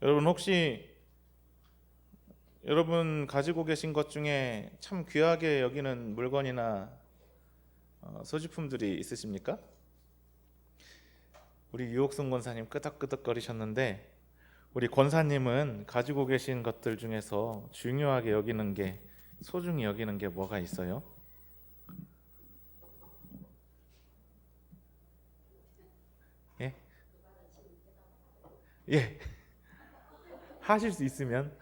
여러분 혹시 여러분 가지고 계신 것 중에 참 귀하게 여기는 물건이나 소지품들이 있으십니까? 우리 유옥순 권사님 끄덕끄덕거리셨는데 우리 권사님은 가지고 계신 것들 중에서 중요하게 여기는 게 소중히 여기는 게 뭐가 있어요? 예? 예. 하실 수 있으면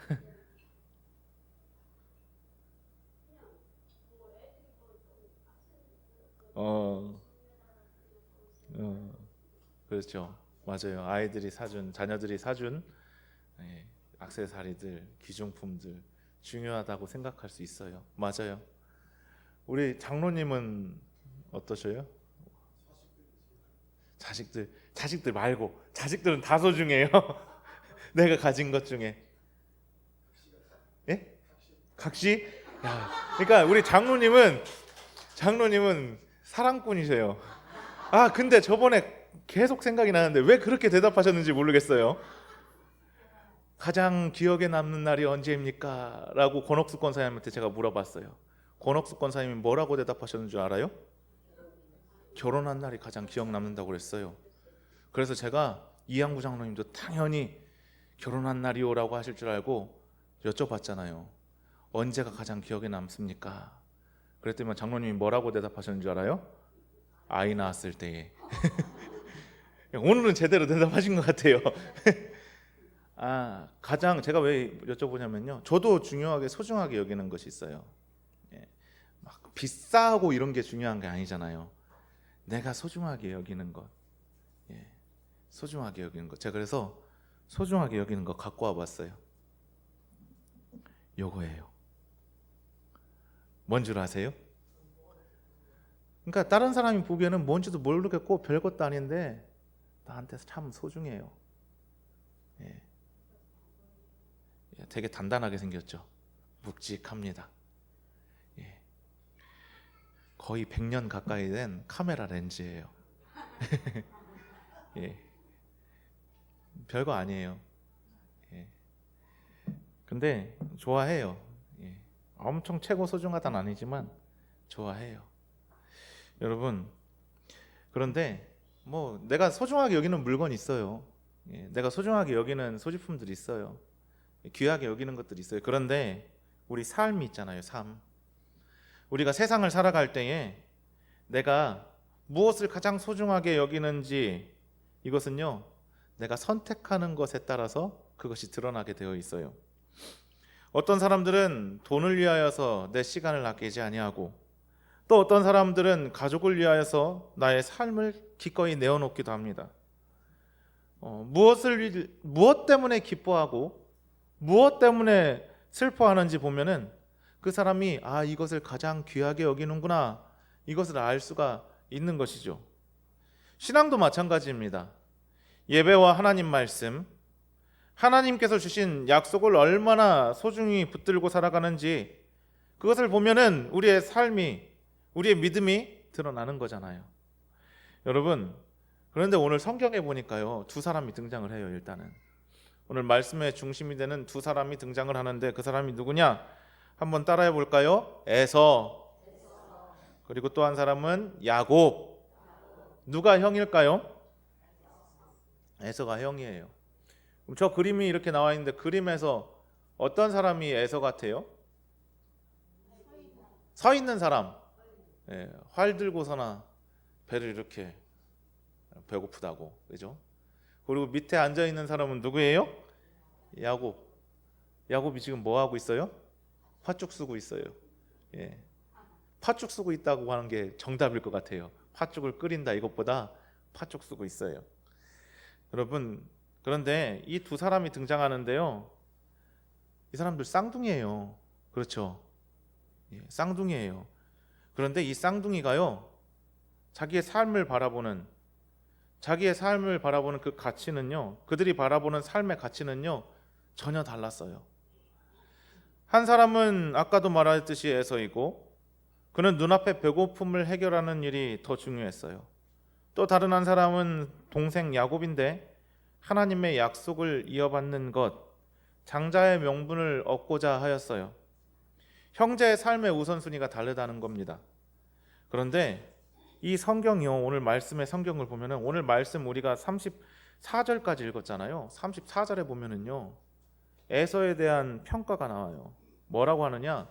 어, 어 그렇죠. 맞아요. 아이들이 사준 자녀들이 사준 예, 액세서리들, 기중품들 중요하다고 생각할 수 있어요. 맞아요. 우리 장로님은 어떠셔요? 자식들 말고 자식들은 다 소중해요. 내가 가진 것 중에 예? 각시? 야, 그러니까 우리 장로님은 사랑꾼이세요. 아 근데 저번에 계속 생각이 나는데 왜 그렇게 대답하셨는지 모르겠어요. 가장 기억에 남는 날이 언제입니까? 라고 권옥수 권사님한테 제가 물어봤어요. 권옥수 권사님이 뭐라고 대답하셨는 줄 알아요? 결혼한 날이 가장 기억 남는다고 그랬어요. 그래서 제가 이양구 장로님도 당연히 결혼한 날이오라고 하실 줄 알고 여쭤봤잖아요. 언제가 가장 기억에 남습니까? 그랬더니 장로님이 뭐라고 대답하셨는 줄 알아요? 아이 낳았을 때에. 오늘은 제대로 대답하신 것 같아요. 가장 제가 왜 여쭤보냐면요. 저도 중요하게 소중하게 여기는 것이 있어요. 예, 막 비싸고 이런 게 중요한 게 아니잖아요. 내가 소중하게 여기는 것. 예, 소중하게 여기는 것. 제가 그래서 소중하게 여기는 거 갖고 와봤어요. 요거예요. 뭔 줄 아세요? 그러니까 다른 사람이 보기에는 뭔지도 모르겠고 별것도 아닌데 나한테 참 소중해요. 예, 되게 단단하게 생겼죠. 묵직합니다. 예, 거의 100년 가까이 된 카메라 렌즈예요. 예, 별거 아니에요. 예, 근데 좋아해요. 예, 엄청 최고 소중하다는 아니지만 좋아해요. 여러분 그런데 뭐 내가 소중하게 여기는 물건이 있어요. 예, 내가 소중하게 여기는 소지품들이 있어요. 귀하게 여기는 것들이 있어요. 그런데 우리 삶이 있잖아요. 삶. 우리가 세상을 살아갈 때에 내가 무엇을 가장 소중하게 여기는지 이것은요. 내가 선택하는 것에 따라서 그것이 드러나게 되어 있어요. 어떤 사람들은 돈을 위하여서 내 시간을 아끼지 아니하고 또 어떤 사람들은 가족을 위하여서 나의 삶을 기꺼이 내어놓기도 합니다. 무엇 때문에 기뻐하고 무엇 때문에 슬퍼하는지 보면은 그 사람이 이것을 가장 귀하게 여기는구나 이것을 알 수가 있는 것이죠. 신앙도 마찬가지입니다. 예배와 하나님 말씀, 하나님께서 주신 약속을 얼마나 소중히 붙들고 살아가는지 그것을 보면은 우리의 삶이 우리의 믿음이 드러나는 거잖아요. 여러분 그런데 오늘 성경에 보니까요 두 사람이 등장을 해요. 일단은 오늘 말씀의 중심이 되는 두 사람이 등장을 하는데 그 사람이 누구냐? 한번 따라해 볼까요? 에서 그리고 또 한 사람은 야곱. 누가 형일까요? 에서가 형이에요. 그럼 저 그림이 이렇게 나와 있는데 그림에서 어떤 사람이 에서 같아요? 서 있는 사람. 예, 활 들고서나 배를 이렇게 배고프다고 그죠? 그리고 밑에 앉아 있는 사람은 누구예요? 야곱. 야곱이 지금 뭐 하고 있어요? 팥죽 쓰고 있어요. 예, 팥죽 쓰고 있다고 하는 게 정답일 것 같아요. 팥죽을 끓인다 이것보다 팥죽 쓰고 있어요. 여러분 그런데 이 두 사람이 등장하는데요. 이 사람들 쌍둥이에요. 그렇죠? 예, 쌍둥이에요. 그런데 이 쌍둥이가요. 자기의 삶을 바라보는 그 가치는요. 그들이 바라보는 삶의 가치는요. 전혀 달랐어요. 한 사람은 아까도 말했듯이 에서이고 그는 눈앞의 배고픔을 해결하는 일이 더 중요했어요. 또 다른 한 사람은 동생 야곱인데 하나님의 약속을 이어받는 것, 장자의 명분을 얻고자 하였어요. 형제의 삶의 우선순위가 다르다는 겁니다. 그런데 이 성경이요, 오늘 말씀의 성경을 보면은, 오늘 말씀 우리가 34절까지 읽었잖아요. 34절에 보면은요, 에서에 대한 평가가 나와요. 뭐라고 하느냐?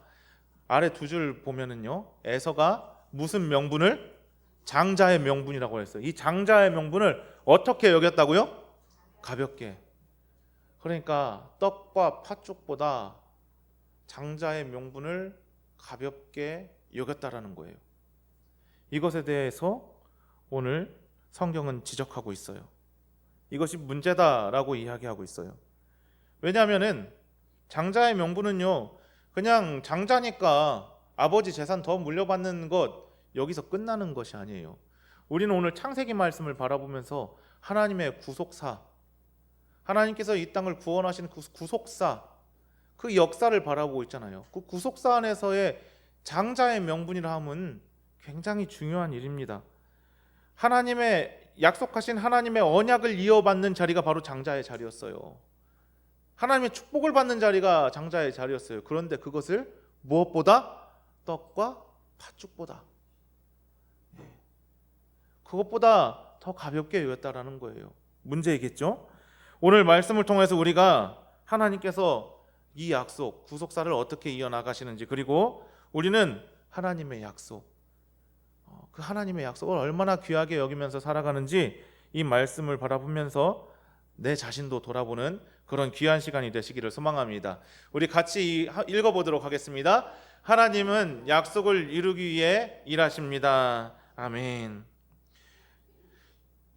아래 두 줄 보면은요, 에서가 무슨 명분을? 장자의 명분이라고 했어요. 이 장자의 명분을 어떻게 여겼다고요? 가볍게. 그러니까 떡과 팥죽보다 장자의 명분을 가볍게 여겼다라는 거예요. 이것에 대해서 오늘 성경은 지적하고 있어요. 이것이 문제다라고 이야기하고 있어요. 왜냐하면은 장자의 명분은요, 그냥 장자니까 아버지 재산 더 물려받는 것, 여기서 끝나는 것이 아니에요. 우리는 오늘 창세기 말씀을 바라보면서 하나님의 구속사, 하나님께서 이 땅을 구원하신 그 구속사, 그 역사를 바라보고 있잖아요. 그 구속사 안에서의 장자의 명분이라 함은 굉장히 중요한 일입니다. 하나님의 약속하신 하나님의 언약을 이어받는 자리가 바로 장자의 자리였어요. 하나님의 축복을 받는 자리가 장자의 자리였어요. 그런데 그것을 무엇보다? 떡과 팥죽보다, 그것보다 더 가볍게 여겼다라는 거예요. 문제이겠죠? 오늘 말씀을 통해서 우리가 하나님께서 이 약속, 구속사를 어떻게 이어나가시는지, 그리고 우리는 하나님의 약속, 그 하나님의 약속을 얼마나 귀하게 여기면서 살아가는지, 이 말씀을 바라보면서 내 자신도 돌아보는 그런 귀한 시간이 되시기를 소망합니다. 우리 같이 읽어보도록 하겠습니다. 하나님은 약속을 이루기 위해 일하십니다. 아멘.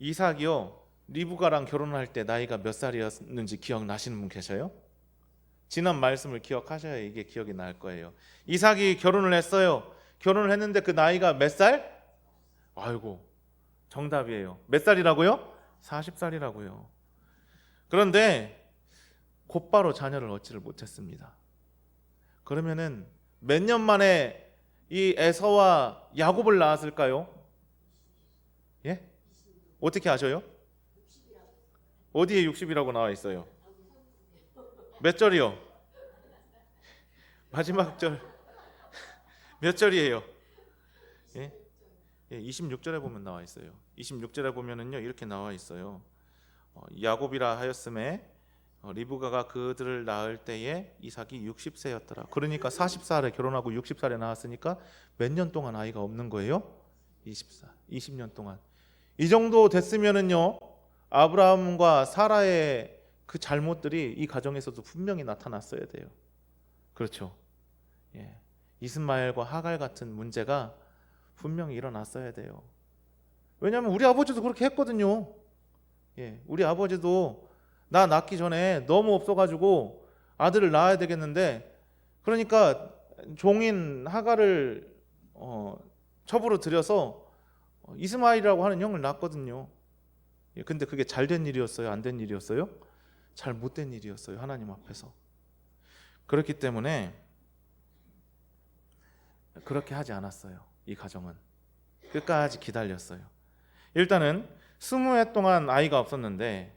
이삭이요, 리브가랑 결혼할 때 나이가 몇 살이었는지 기억나시는 분 계셔요? 지난 말씀을 기억하셔야 이게 기억이 날 거예요. 이삭이 결혼을 했어요. 결혼을 했는데 그 나이가 몇 살? 아이고, 정답이에요. 몇 살이라고요? 40살이라고요. 그런데 곧바로 자녀를 얻지를 못했습니다. 그러면은 몇 년 만에 이 에서와 야곱을 낳았을까요? 예? 어떻게 아셔요? 어디에 60이라고 나와 있어요? 몇 절이요? 마지막 절 몇 절이에요? 예? 26절에 보면 나와 있어요. 26절에 보면은요, 이렇게 나와 있어요. 야곱이라 하였음에 리브가가 그들을 낳을 때에 이삭이 60세였더라. 그러니까 40살에 결혼하고 60살에 낳았으니까 몇 년 동안 아이가 없는 거예요? 20년 동안. 이 정도 됐으면은요, 아브라함과 사라의 그 잘못들이 이 가정에서도 분명히 나타났어야 돼요. 그렇죠? 예. 이스마엘과 하갈 같은 문제가 분명히 일어났어야 돼요. 왜냐하면 우리 아버지도 그렇게 했거든요. 예. 우리 아버지도 나 낳기 전에 너무 없어가지고 아들을 낳아야 되겠는데, 그러니까 종인 하갈을 첩으로 들여서 이스마엘이라고 하는 형을 낳았거든요. 예. 근데 그게 잘 된 일이었어요? 안 된 일이었어요? 잘 못된 일이었어요. 하나님 앞에서. 그렇기 때문에 그렇게 하지 않았어요. 이 가정은 끝까지 기다렸어요. 일단은 20해 동안 아이가 없었는데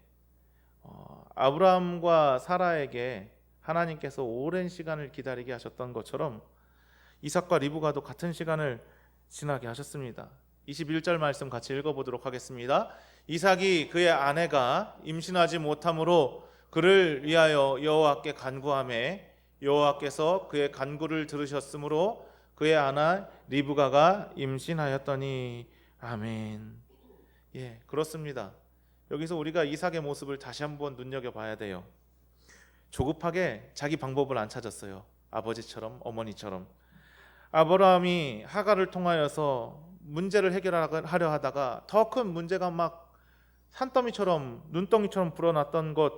아브라함과 사라에게 하나님께서 오랜 시간을 기다리게 하셨던 것처럼 이삭과 리브가도 같은 시간을 지나게 하셨습니다. 21절 말씀 같이 읽어보도록 하겠습니다. 이삭이 그의 아내가 임신하지 못함으로 그를 위하여 여호와께 간구하매 여호와께서 그의 간구를 들으셨으므로 그의 아내 리브가가 임신하였더니. 아멘. 예, 그렇습니다. 여기서 우리가 이삭의 모습을 다시 한번 눈여겨봐야 돼요. 조급하게 자기 방법을 안 찾았어요. 아버지처럼, 어머니처럼. 아브라함이 하갈을 통하여서 문제를 해결하려 하다가 더 큰 문제가 막 산더미처럼 눈덩이처럼 불어났던 것,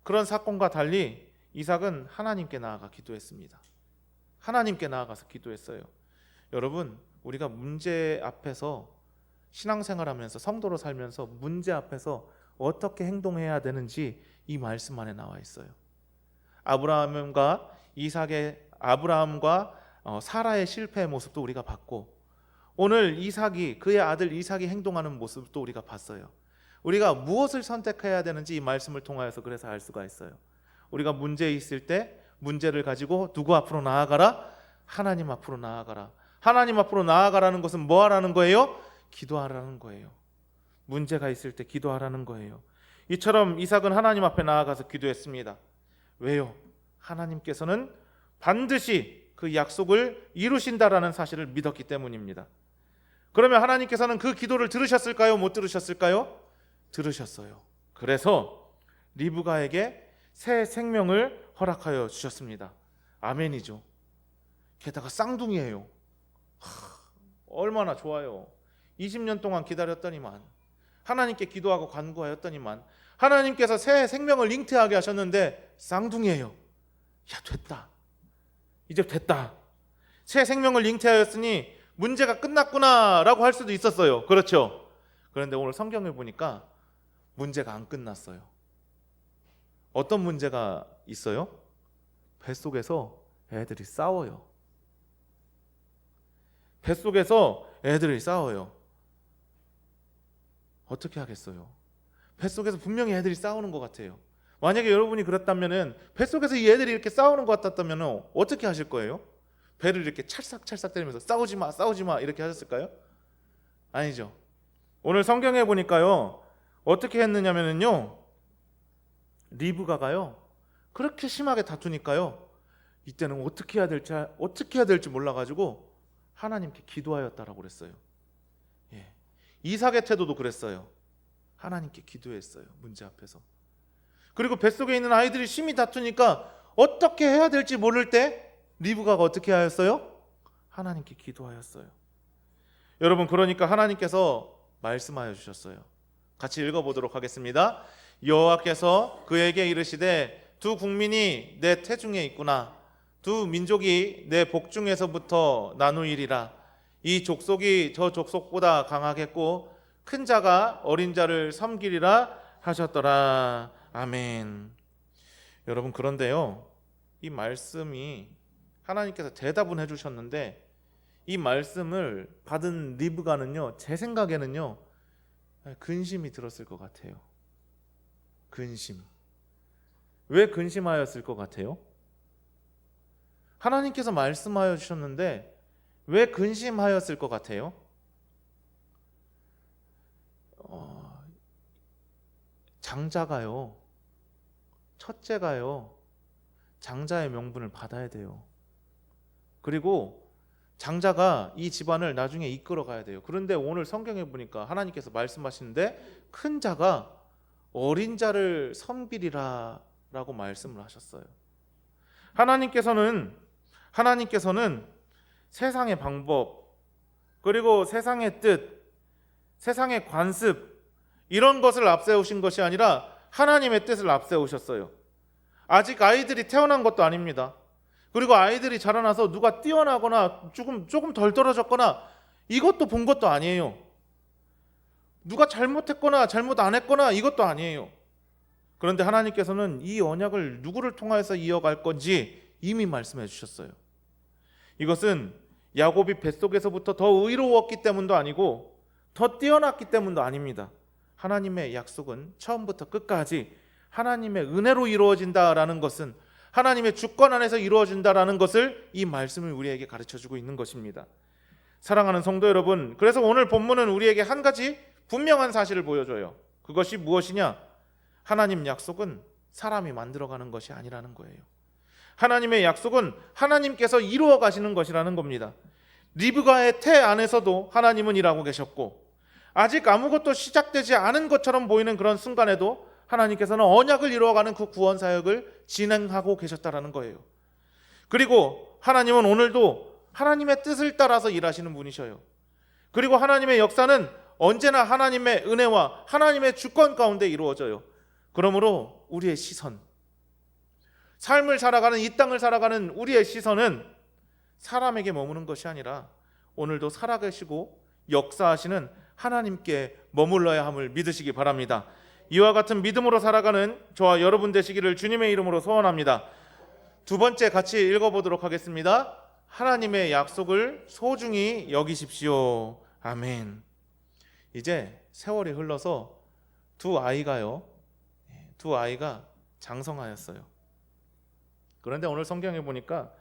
그런 사건과 달리 이삭은 하나님께 나아가 기도했습니다. 하나님께 나아가서 기도했어요. 여러분, 우리가 문제 앞에서 신앙생활하면서 성도로 살면서 문제 앞에서 어떻게 행동해야 되는지 이 말씀 안에 나와 있어요. 아브라함과 사라의 실패의 모습도 우리가 봤고, 오늘 이삭이, 그의 아들 이삭이 행동하는 모습도 우리가 봤어요. 우리가 무엇을 선택해야 되는지 이 말씀을 통하여서 그래서 알 수가 있어요. 우리가 문제에 있을 때 문제를 가지고 누구 앞으로 나아가라? 하나님 앞으로 나아가라. 하나님 앞으로 나아가라는 것은 뭐 하라는 거예요? 기도하라는 거예요. 문제가 있을 때 기도하라는 거예요. 이처럼 이삭은 하나님 앞에 나아가서 기도했습니다. 왜요? 하나님께서는 반드시 그 약속을 이루신다라는 사실을 믿었기 때문입니다. 그러면 하나님께서는 그 기도를 들으셨을까요? 못 들으셨을까요? 들으셨어요. 그래서 리브가에게 새 생명을 허락하여 주셨습니다. 아멘이죠. 게다가 쌍둥이에요. 얼마나 좋아요. 20년 동안 기다렸더니만, 하나님께 기도하고 간구하였더니만 하나님께서 새 생명을 잉태하게 하셨는데 쌍둥이에요. 야, 됐다. 이제 됐다. 새 생명을 잉태하였으니 문제가 끝났구나 라고 할 수도 있었어요. 그렇죠? 그런데 오늘 성경을 보니까 문제가 안 끝났어요. 어떤 문제가 있어요? 뱃속에서 애들이 싸워요. 뱃속에서 애들이 싸워요. 어떻게 하겠어요? 뱃속에서 분명히 애들이 싸우는 것 같아요. 만약에 여러분이 그렇다면은, 뱃속에서 이 애들이 이렇게 싸우는 것 같았다면 어떻게 하실 거예요? 배를 이렇게 찰싹찰싹 때리면서 싸우지 마, 싸우지 마 이렇게 하셨을까요? 아니죠. 오늘 성경에 보니까요, 어떻게 했느냐면요, 리브가가요 그렇게 심하게 다투니까요, 이때는 어떻게 해야 될지 몰라가지고 하나님께 기도하였다라고 그랬어요. 예. 이삭의 태도도 그랬어요. 하나님께 기도했어요. 문제 앞에서. 그리고 뱃속에 있는 아이들이 심히 다투니까 어떻게 해야 될지 모를 때 리브가가 어떻게 하였어요? 하나님께 기도하였어요. 여러분, 그러니까 하나님께서 말씀하여 주셨어요. 같이 읽어보도록 하겠습니다. 여호와께서 그에게 이르시되 두 국민이 내 태중에 있구나. 두 민족이 내 복중에서부터 나누이리라. 이 족속이 저 족속보다 강하겠고 큰 자가 어린 자를 섬기리라 하셨더라. 아멘. 여러분, 그런데요, 이 말씀이 하나님께서 대답은 해주셨는데 이 말씀을 받은 리브가는요, 제 생각에는요, 근심이 들었을 것 같아요. 근심. 왜 근심하였을 것 같아요? 하나님께서 말씀하여 주셨는데 왜 근심하였을 것 같아요? 장자가요, 첫째가요, 장자의 명분을 받아야 돼요. 그리고 장자가 이 집안을 나중에 이끌어 가야 돼요. 그런데 오늘 성경에 보니까 하나님께서 말씀하시는데 큰 자가 어린 자를 섬기리라 라고 말씀을 하셨어요. 하나님께서는 세상의 방법, 그리고 세상의 뜻, 세상의 관습, 이런 것을 앞세우신 것이 아니라 하나님의 뜻을 앞세우셨어요. 아직 아이들이 태어난 것도 아닙니다. 그리고 아이들이 자라나서 누가 뛰어나거나 조금 덜 떨어졌거나 이것도 본 것도 아니에요. 누가 잘못했거나 잘못 안 했거나 이것도 아니에요. 그런데 하나님께서는 이 언약을 누구를 통해서 이어갈 건지 이미 말씀해 주셨어요. 이것은 야곱이 뱃속에서부터 더 의로웠기 때문도 아니고 더 뛰어났기 때문도 아닙니다. 하나님의 약속은 처음부터 끝까지 하나님의 은혜로 이루어진다라는 것은, 하나님의 주권 안에서 이루어진다라는 것을 이 말씀을 우리에게 가르쳐주고 있는 것입니다. 사랑하는 성도 여러분, 그래서 오늘 본문은 우리에게 한 가지 분명한 사실을 보여줘요. 그것이 무엇이냐? 하나님 약속은 사람이 만들어가는 것이 아니라는 거예요. 하나님의 약속은 하나님께서 이루어 가시는 것이라는 겁니다. 리브가의 태 안에서도 하나님은 일하고 계셨고, 아직 아무것도 시작되지 않은 것처럼 보이는 그런 순간에도 하나님께서는 언약을 이루어가는 그 구원 사역을 진행하고 계셨다라는 거예요. 그리고 하나님은 오늘도 하나님의 뜻을 따라서 일하시는 분이셔요. 그리고 하나님의 역사는 언제나 하나님의 은혜와 하나님의 주권 가운데 이루어져요. 그러므로 우리의 시선, 삶을 살아가는, 이 땅을 살아가는 우리의 시선은 사람에게 머무는 것이 아니라 오늘도 살아계시고 역사하시는 하나님께 머물러야 함을 믿으시기 바랍니다. 이와 같은 믿음으로 살아가는 저와 여러분 되시기를 주님의 이름으로 소원합니다. 두 번째 같이 읽어보도록 하겠습니다. 하나님의 약속을 소중히 여기십시오. 아멘. 이제 세월이 흘러서 두 아이가요. 두 아이가 장성하였어요. 그런데 오늘 성경에 보니까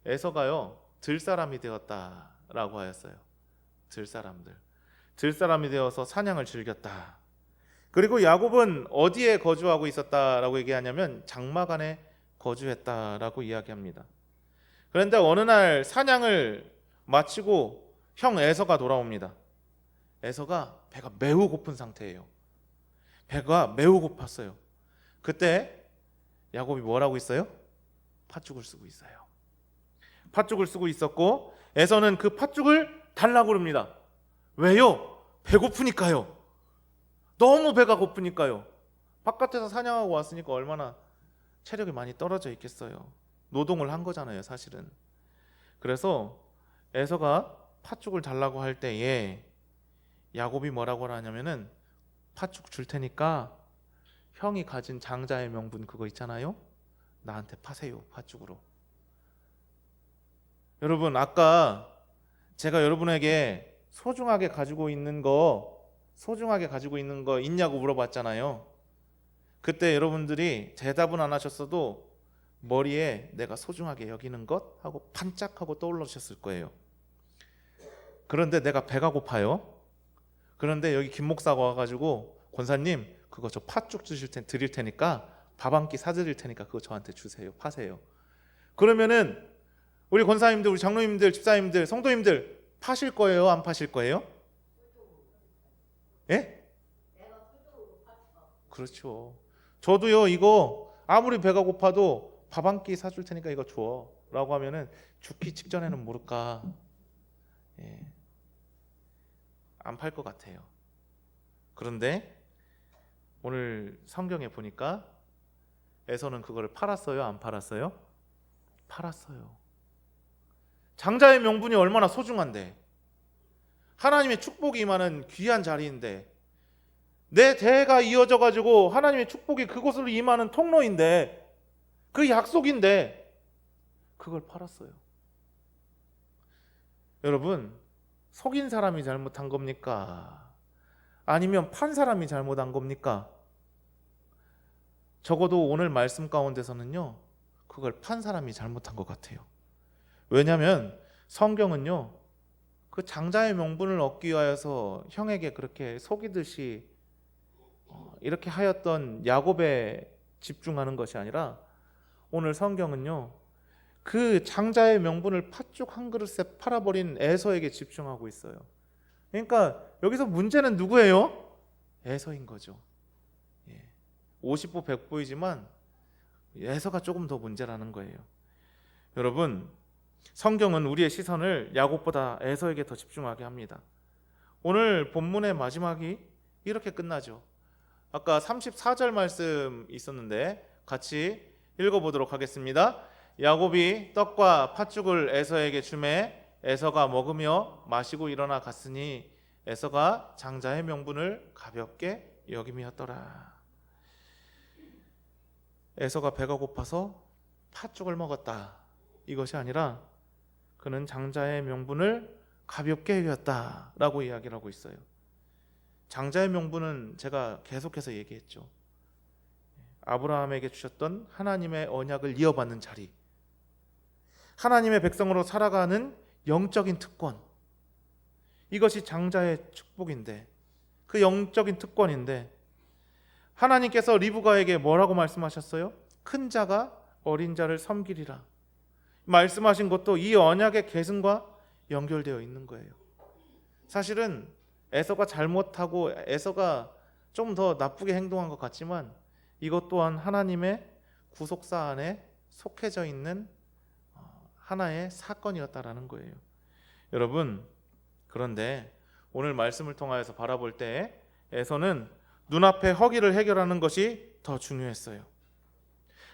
에서가요 들사람이 되었다라고 하였어요. 들사람이 되어서 사냥을 즐겼다. 그리고 야곱은 어디에 거주하고 있었다라고 얘기하냐면 장막안에 거주했다라고 이야기합니다. 그런데 어느 날 사냥을 마치고 형 에서가 돌아옵니다. 에서가 배가 매우 고픈 상태예요. 배가 매우 고팠어요. 그때 야곱이 뭐라고 있어요? 팥죽을 쓰고 있어요. 팥죽을 쓰고 있었고 에서는 그 팥죽을 달라고 그럽니다. 왜요? 배고프니까요. 너무 배가 고프니까요. 바깥에서 사냥하고 왔으니까 얼마나 체력이 많이 떨어져 있겠어요. 노동을 한 거잖아요, 사실은. 그래서 에서가 팥죽을 달라고 할 때에 야곱이 뭐라고 하냐면은 팥죽 줄 테니까 형이 가진 장자의 명분 그거 있잖아요. 나한테 파세요, 팥죽으로. 여러분, 아까 제가 여러분에게 소중하게 가지고 있는 거 있냐고 물어봤잖아요. 그때 여러분들이 대답은 안 하셨어도 머리에 내가 소중하게 여기는 것 하고 반짝하고 떠올르셨을 거예요. 그런데 내가 배가 고파요. 그런데 여기 김 목사가 와가지고 권사님 그거 저 팥죽 드릴 테니까 밥 한 끼 사드릴 테니까 그거 저한테 주세요. 파세요. 그러면은 우리 권사님들, 우리 장로님들, 집사님들, 성도님들 파실 거예요? 안 파실 거예요? 예? 그렇죠. 저도요 이거 아무리 배가 고파도 밥 한 끼 사줄 테니까 이거 줘 라고 하면은 죽기 직전에는 모를까 안 팔 것 같아요. 그런데 오늘 성경에 보니까 에서는 그거를 팔았어요? 안 팔았어요? 팔았어요. 장자의 명분이 얼마나 소중한데, 하나님의 축복이 임하는 귀한 자리인데, 내 대가 이어져 가지고 하나님의 축복이 그곳으로 임하는 통로인데, 그 약속인데 그걸 팔았어요. 여러분, 속인 사람이 잘못한 겁니까? 아니면 판 사람이 잘못한 겁니까? 적어도 오늘 말씀 가운데서는요 그걸 판 사람이 잘못한 것 같아요. 왜냐하면 성경은요 그 장자의 명분을 얻기 위하여서 형에게 그렇게 속이듯이 이렇게 하였던 야곱에 집중하는 것이 아니라, 오늘 성경은요 그 장자의 명분을 팥죽 한 그릇에 팔아버린 에서에게 집중하고 있어요. 그러니까 여기서 문제는 누구예요? 에서인 거죠. 50보 100보이지만 에서가 조금 더 문제라는 거예요. 여러분, 성경은 우리의 시선을 야곱보다 에서에게 더 집중하게 합니다. 오늘 본문의 마지막이 이렇게 끝나죠. 아까 34절 말씀 있었는데 같이 읽어보도록 하겠습니다. 야곱이 떡과 팥죽을 에서에게 주매 에서가 먹으며 마시고 일어나 갔으니 에서가 장자의 명분을 가볍게 여김이었더라. 에서가 배가 고파서 팥죽을 먹었다, 이것이 아니라 그는 장자의 명분을 가볍게 여겼다라고 이야기를 하고 있어요. 장자의 명분은 제가 계속해서 얘기했죠. 아브라함에게 주셨던 하나님의 언약을 이어받는 자리, 하나님의 백성으로 살아가는 영적인 특권, 이것이 장자의 축복인데, 그 영적인 특권인데, 하나님께서 리브가에게 뭐라고 말씀하셨어요? 큰 자가 어린 자를 섬기리라 말씀하신 것도 이 언약의 계승과 연결되어 있는 거예요. 사실은 에서가 잘못하고 에서가 좀 더 나쁘게 행동한 것 같지만 이것 또한 하나님의 구속사 안에 속해져 있는 하나의 사건이었다라는 거예요. 여러분, 그런데 오늘 말씀을 통하여서 바라볼 때 에서는 눈앞의 허기를 해결하는 것이 더 중요했어요.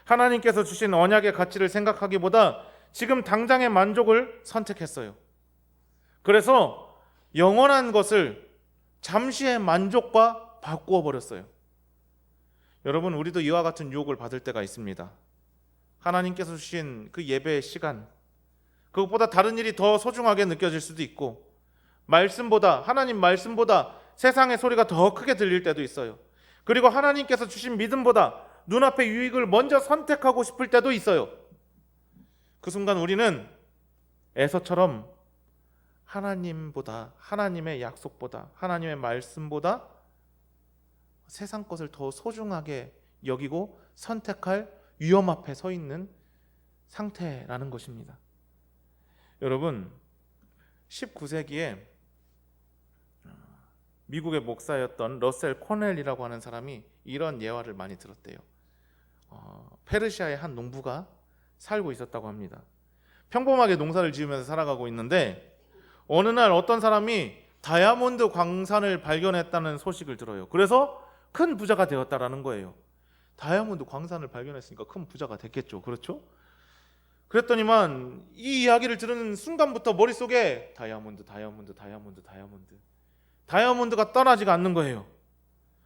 하나님께서 주신 언약의 가치를 생각하기보다 지금 당장의 만족을 선택했어요. 그래서 영원한 것을 잠시의 만족과 바꾸어 버렸어요. 여러분, 우리도 이와 같은 유혹을 받을 때가 있습니다. 하나님께서 주신 그 예배의 시간, 그것보다 다른 일이 더 소중하게 느껴질 수도 있고, 하나님 말씀보다 세상의 소리가 더 크게 들릴 때도 있어요. 그리고 하나님께서 주신 믿음보다 눈앞의 유익을 먼저 선택하고 싶을 때도 있어요. 그 순간 우리는 에서처럼 하나님보다, 하나님의 약속보다, 하나님의 말씀보다 세상 것을 더 소중하게 여기고 선택할 위험 앞에 서 있는 상태라는 것입니다. 여러분, 19세기에 미국의 목사였던 러셀 코넬이라고 하는 사람이 이런 예화를 많이 들었대요. 페르시아의 한 농부가 살고 있었다고 합니다. 평범하게 농사를 지으면서 살아가고 있는데 어느 날 어떤 사람이 다이아몬드 광산을 발견했다는 소식을 들어요. 그래서 큰 부자가 되었다라는 거예요. 다이아몬드 광산을 발견했으니까 큰 부자가 됐겠죠. 그렇죠? 그랬더니만 이 이야기를 들은 순간부터 머릿속에 다이아몬드가 떠나지가 않는 거예요.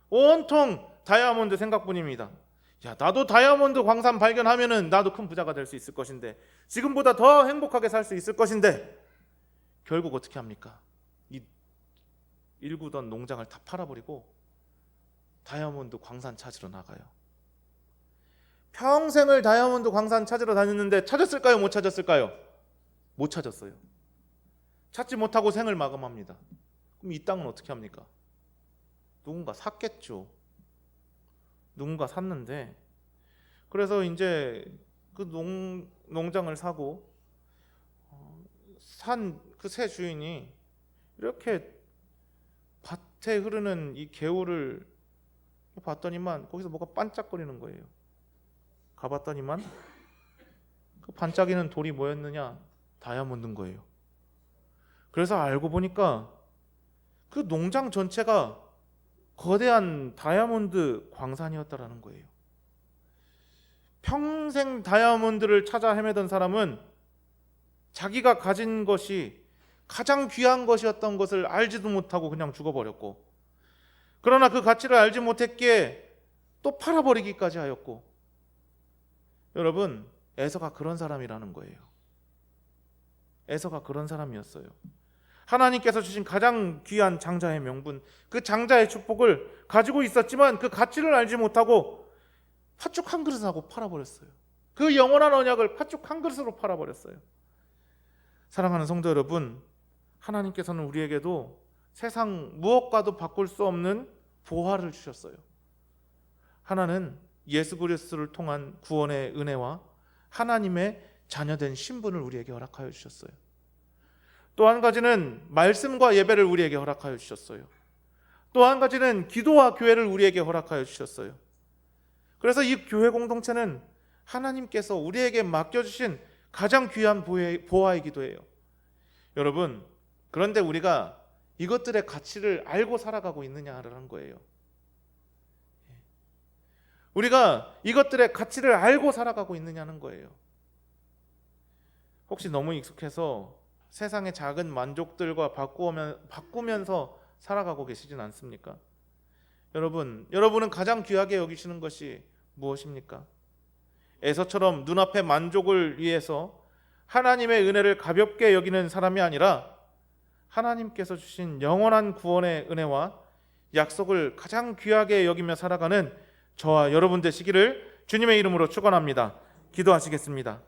온통 다이아몬드 생각뿐입니다. 야, 나도 다이아몬드 광산 발견하면은 나도 큰 부자가 될 수 있을 것인데, 지금보다 더 행복하게 살 수 있을 것인데, 결국 어떻게 합니까? 이 일구던 농장을 다 팔아버리고 다이아몬드 광산 찾으러 나가요. 평생을 다이아몬드 광산 찾으러 다녔는데 찾았을까요? 못 찾았을까요? 못 찾았어요. 찾지 못하고 생을 마감합니다. 그럼 이 땅은 어떻게 합니까? 누군가 샀겠죠. 누군가 샀는데, 그래서 이제 그 농장을 사고 산 그 새 주인이 이렇게 밭에 흐르는 이 개울을 봤더니만 거기서 뭐가 반짝거리는 거예요. 가봤더니만 그 반짝이는 돌이 뭐였느냐? 다이아몬드인 거예요. 그래서 알고 보니까 그 농장 전체가 거대한 다이아몬드 광산이었다라는 거예요. 평생 다이아몬드를 찾아 헤매던 사람은 자기가 가진 것이 가장 귀한 것이었던 것을 알지도 못하고 그냥 죽어버렸고, 그러나 그 가치를 알지 못했기에 또 팔아버리기까지 하였고, 여러분, 에서가 그런 사람이라는 거예요. 에서가 그런 사람이었어요. 하나님께서 주신 가장 귀한 장자의 명분, 그 장자의 축복을 가지고 있었지만 그 가치를 알지 못하고 팥죽 한 그릇하고 팔아버렸어요. 그 영원한 언약을 팥죽 한 그릇으로 팔아버렸어요. 사랑하는 성도 여러분, 하나님께서는 우리에게도 세상 무엇과도 바꿀 수 없는 보화를 주셨어요. 하나는 예수 그리스도를 통한 구원의 은혜와 하나님의 자녀된 신분을 우리에게 허락하여 주셨어요. 또 한 가지는 말씀과 예배를 우리에게 허락하여 주셨어요. 또 한 가지는 기도와 교회를 우리에게 허락하여 주셨어요. 그래서 이 교회 공동체는 하나님께서 우리에게 맡겨주신 가장 귀한 보화이기도 해요. 여러분, 그런데 우리가 이것들의 가치를 알고 살아가고 있느냐라는 거예요. 우리가 이것들의 가치를 알고 살아가고 있느냐는 거예요. 혹시 너무 익숙해서 세상의 작은 만족들과 바꾸면서 살아가고 계시진 않습니까? 여러분은 가장 귀하게 여기시는 것이 무엇입니까? 에서처럼 눈앞의 만족을 위해서 하나님의 은혜를 가볍게 여기는 사람이 아니라 하나님께서 주신 영원한 구원의 은혜와 약속을 가장 귀하게 여기며 살아가는 저와 여러분 되시기를 주님의 이름으로 축원합니다. 기도하시겠습니다.